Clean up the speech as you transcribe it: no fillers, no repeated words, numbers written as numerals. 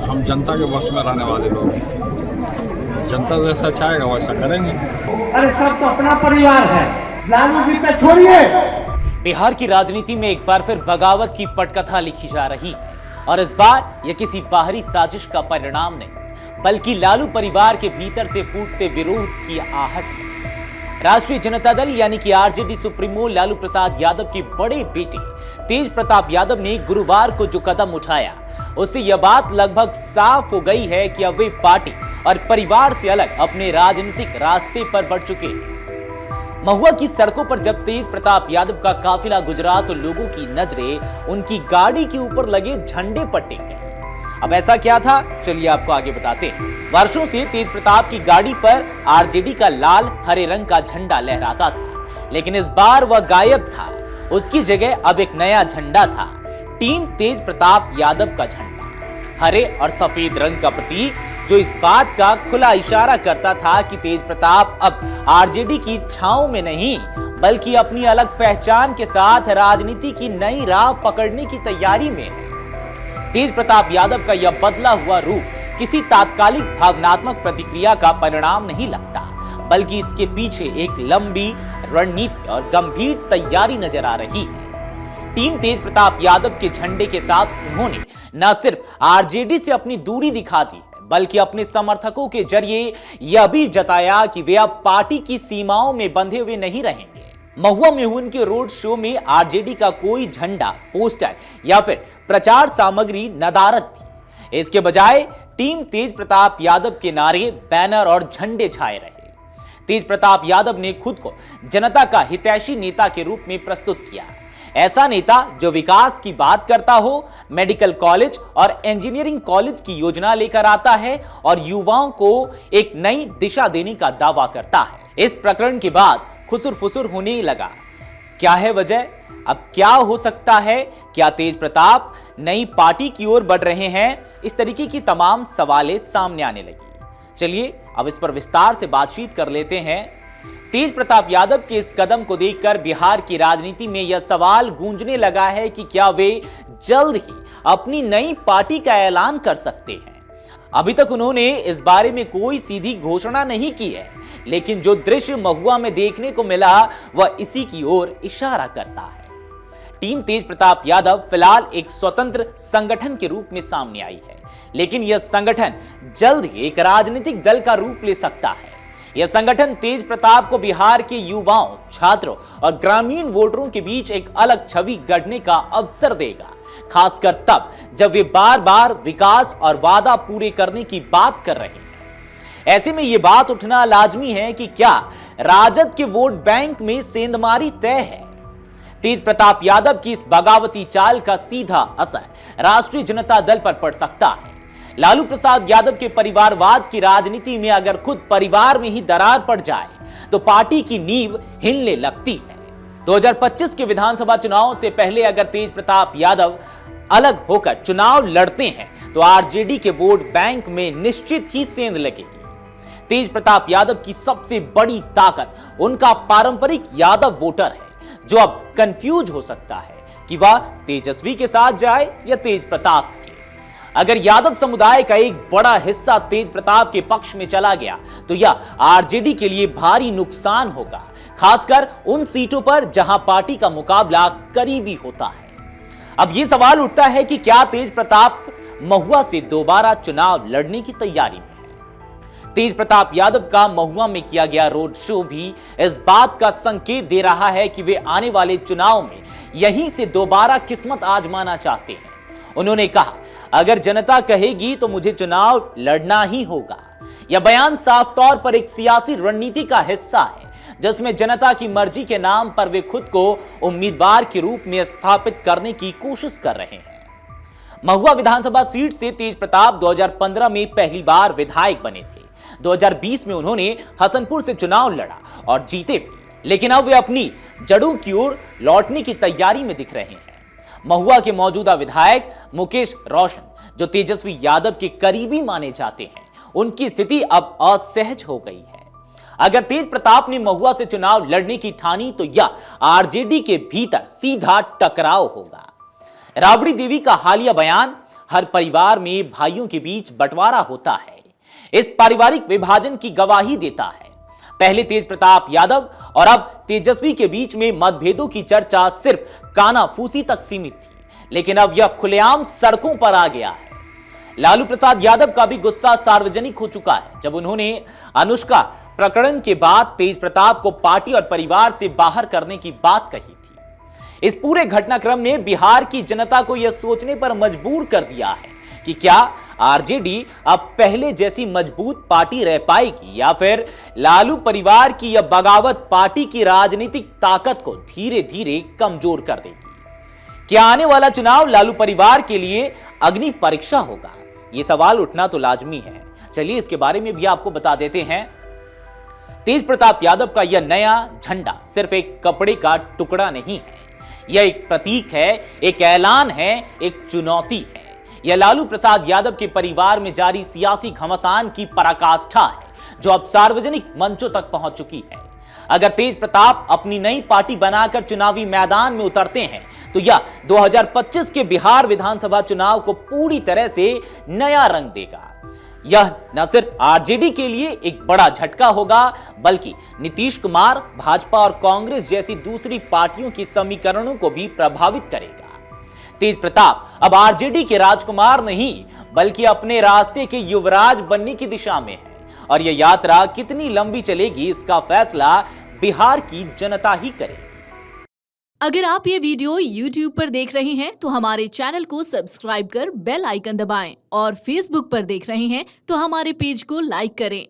हम जनता के बस में रहने वाले लोग हैं। जनता जैसा चाहेगा वैसा करेंगे। अरे सब तो अपना परिवार है, लालू जी पे छोड़िए। बिहार की राजनीति में एक बार फिर बगावत की पटकथा लिखी जा रही है और इस बार यह किसी बाहरी साजिश का परिणाम नहीं बल्कि लालू परिवार के भीतर से फूटते विरोध की आहट है। राष्ट्रीय जनता दल यानी कि आरजेडी सुप्रीमो लालू प्रसाद यादव के बड़े बेटे तेज प्रताप यादव ने गुरुवार को जो कदम उठाया उससे यह बात लगभग साफ हो गई है कि अब वे पार्टी और परिवार से अलग अपने राजनीतिक रास्ते पर बढ़ चुके हैं। महुआ की सड़कों पर जब तेज प्रताप यादव का काफिला गुजरा तो लोगों की नजरें उनकी गाड़ी के ऊपर लगे झंडे पर टिक गई। अब ऐसा क्या था, चलिए आपको आगे बताते हैं। वर्षों से तेज प्रताप की गाड़ी पर आरजेडी का लाल हरे रंग का झंडा लहराता था, लेकिन इस बार वह गायब था। उसकी जगह अब एक नया झंडा था, टीम तेज प्रताप यादव का झंडा, हरे और सफेद रंग का प्रतीक, जो इस बात का खुला इशारा करता था कि तेज प्रताप अब आरजेडी की छांव में नहीं बल्कि अपनी अलग पहचान के साथ राजनीति की नई राह पकड़ने की तैयारी में है। तेज प्रताप यादव का यह बदला हुआ रूप किसी तात्कालिक भावनात्मक प्रतिक्रिया का परिणाम नहीं लगता बल्कि इसके पीछे एक लंबी रणनीति और गंभीर तैयारी नजर आ रही है। टीम तेज प्रताप यादव के झंडे के साथ उन्होंने न सिर्फ आरजेडी से अपनी दूरी दिखा दी बल्कि अपने समर्थकों के जरिए यह भी जताया कि वे अब पार्टी की सीमाओं में बंधे हुए नहीं रहेंगे। महुआ में हुए उनके रोड शो में आरजेडी का कोई झंडा, पोस्टर या फिर प्रचार सामग्री नदारद थी। इसके बजाय टीम तेज प्रताप यादव के नारे, बैनर और झंडे छाए रहे। तेज प्रताप यादव ने खुद को जनता का हितैषी नेता के रूप में प्रस्तुत किया, ऐसा नेता जो विकास की बात करता हो, मेडिकल कॉलेज और इंजीनियरिंग कॉलेज की योजना लेकर आता है और युवाओं को एक नई दिशा देने का दावा करता है। इस प्रकरण के बाद खुसुर फुसुर होने लगा। क्या है वजह? अब क्या हो सकता है? क्या तेज प्रताप नई पार्टी की ओर बढ़ रहे हैं? इस तरीके की तमाम सवालें सामने आने लगी। चलिए अब इस पर विस्तार से बातचीत कर लेते हैं। तेज प्रताप यादव के इस कदम को देखकर बिहार की राजनीति में यह सवाल गूंजने लगा है कि क्या वे जल्द ही अपनी नई पार्टी का ऐलान कर सकते हैं। अभी तक उन्होंने इस बारे में कोई सीधी घोषणा नहीं की है, लेकिन जो दृश्य महुआ में देखने को मिला वह इसी की ओर इशारा करता है। टीम तेज प्रताप यादव फिलहाल एक स्वतंत्र संगठन के रूप में सामने आई है, लेकिन यह संगठन जल्द ही एक राजनीतिक दल का रूप ले सकता है। यह संगठन तेज प्रताप को बिहार के युवाओं, छात्रों और ग्रामीण वोटरों के बीच एक अलग छवि गढ़ने का अवसर देगा, खासकर तब जब वे बार बार विकास और वादा पूरे करने की बात कर रहे हैं। ऐसे में यह बात उठना लाजमी है कि क्या राजद के वोट बैंक में सेंधमारी तय है? तेज प्रताप यादव की इस बगावती चाल का सीधा असर राष्ट्रीय जनता दल पर पड़ सकता है। लालू प्रसाद यादव के परिवारवाद की राजनीति में अगर खुद परिवार में ही दरार पड़ जाए तो पार्टी की नींव हिलने लगती है। 2025 के विधानसभा चुनाव से पहले अगर तेज प्रताप यादव अलग होकर चुनाव लड़ते हैं तो आरजेडी के वोट बैंक में निश्चित ही सेंध लगेगी। तेज प्रताप यादव की सबसे बड़ी ताकत उनका पारंपरिक यादव वोटर है, जो अब कंफ्यूज हो सकता है कि वह तेजस्वी के साथ जाए या तेज प्रताप के। अगर यादव समुदाय का एक बड़ा हिस्सा तेज प्रताप के पक्ष में चला गया तो यह आरजेडी के लिए भारी नुकसान होगा, खासकर उन सीटों पर जहां पार्टी का मुकाबला करीबी होता है। अब यह सवाल उठता है कि क्या तेज प्रताप महुआ से दोबारा चुनाव लड़ने की तैयारी में है? तेज प्रताप यादव का महुआ में किया गया रोड शो भी इस बात का संकेत दे रहा है कि वे आने वाले चुनाव में यहीं से दोबारा किस्मत आजमाना चाहते हैं। उन्होंने कहा, अगर जनता कहेगी तो मुझे चुनाव लड़ना ही होगा। यह बयान साफ तौर पर एक सियासी रणनीति का हिस्सा है, जिसमें जनता की मर्जी के नाम पर वे खुद को उम्मीदवार के रूप में स्थापित करने की कोशिश कर रहे हैं। महुआ विधानसभा सीट से तेज प्रताप 2015 में पहली बार विधायक बने थे। 2020 में उन्होंने हसनपुर से चुनाव लड़ा और जीते भी, लेकिन अब वे अपनी जड़ों की ओर लौटने की तैयारी में दिख रहे हैं। महुआ के मौजूदा विधायक मुकेश रोशन, जो तेजस्वी यादव के करीबी माने जाते हैं, उनकी स्थिति अब असहज हो गई है। अगर तेज प्रताप ने महुआ से चुनाव लड़ने की ठानी तो यह आरजेडी के भीतर सीधा टकराव होगा। राबड़ी देवी का हालिया बयान, हर परिवार में भाइयों के बीच बंटवारा होता है, इस पारिवारिक विभाजन की गवाही देता है। पहले तेज प्रताप यादव और अब तेजस्वी के बीच में मतभेदों की चर्चा सिर्फ कानाफूसी तक सीमित थी, लेकिन अब यह खुलेआम सड़कों पर आ गया है। लालू प्रसाद यादव का भी गुस्सा सार्वजनिक हो चुका है, जब उन्होंने अनुष्का प्रकरण के बाद तेज प्रताप को पार्टी और परिवार से बाहर करने की बात कही थी। इस पूरे घटनाक्रम ने बिहार की जनता को यह सोचने पर मजबूर कर दिया है कि क्या आरजेडी अब पहले जैसी मजबूत पार्टी रह पाएगी या फिर लालू परिवार की यह बगावत पार्टी की राजनीतिक ताकत को धीरे धीरे कमजोर कर देगी। क्या आने वाला चुनाव लालू परिवार के लिए अग्नि परीक्षा होगा? यह सवाल उठना तो लाजमी है। चलिए इसके बारे में भी आपको बता देते हैं। तेज प्रताप यादव का यह नया झंडा सिर्फ एक कपड़े का टुकड़ा नहीं है, यह एक प्रतीक है, एक ऐलान है, एक चुनौती है। यह लालू प्रसाद यादव के परिवार में जारी सियासी घमासान की पराकाष्ठा है, जो अब सार्वजनिक मंचों तक पहुंच चुकी है। अगर तेज प्रताप अपनी नई पार्टी बनाकर चुनावी मैदान में उतरते हैं तो यह 2025 के बिहार विधानसभा चुनाव को पूरी तरह से नया रंग देगा। यह न सिर्फ आरजेडी के लिए एक बड़ा झटका होगा, बल्कि नीतीश कुमार, भाजपा और कांग्रेस जैसी दूसरी पार्टियों की समीकरणों को भी प्रभावित करेगा। तेज प्रताप अब आरजेडी के राजकुमार नहीं, बल्कि अपने रास्ते के युवराज बनने की दिशा में है, और यह यात्रा कितनी लंबी चलेगी इसका फैसला बिहार की जनता ही करेगी। अगर आप ये वीडियो YouTube पर देख रहे हैं तो हमारे चैनल को सब्सक्राइब कर बेल आइकन दबाएं, और Facebook पर देख रहे हैं तो हमारे पेज को लाइक करें।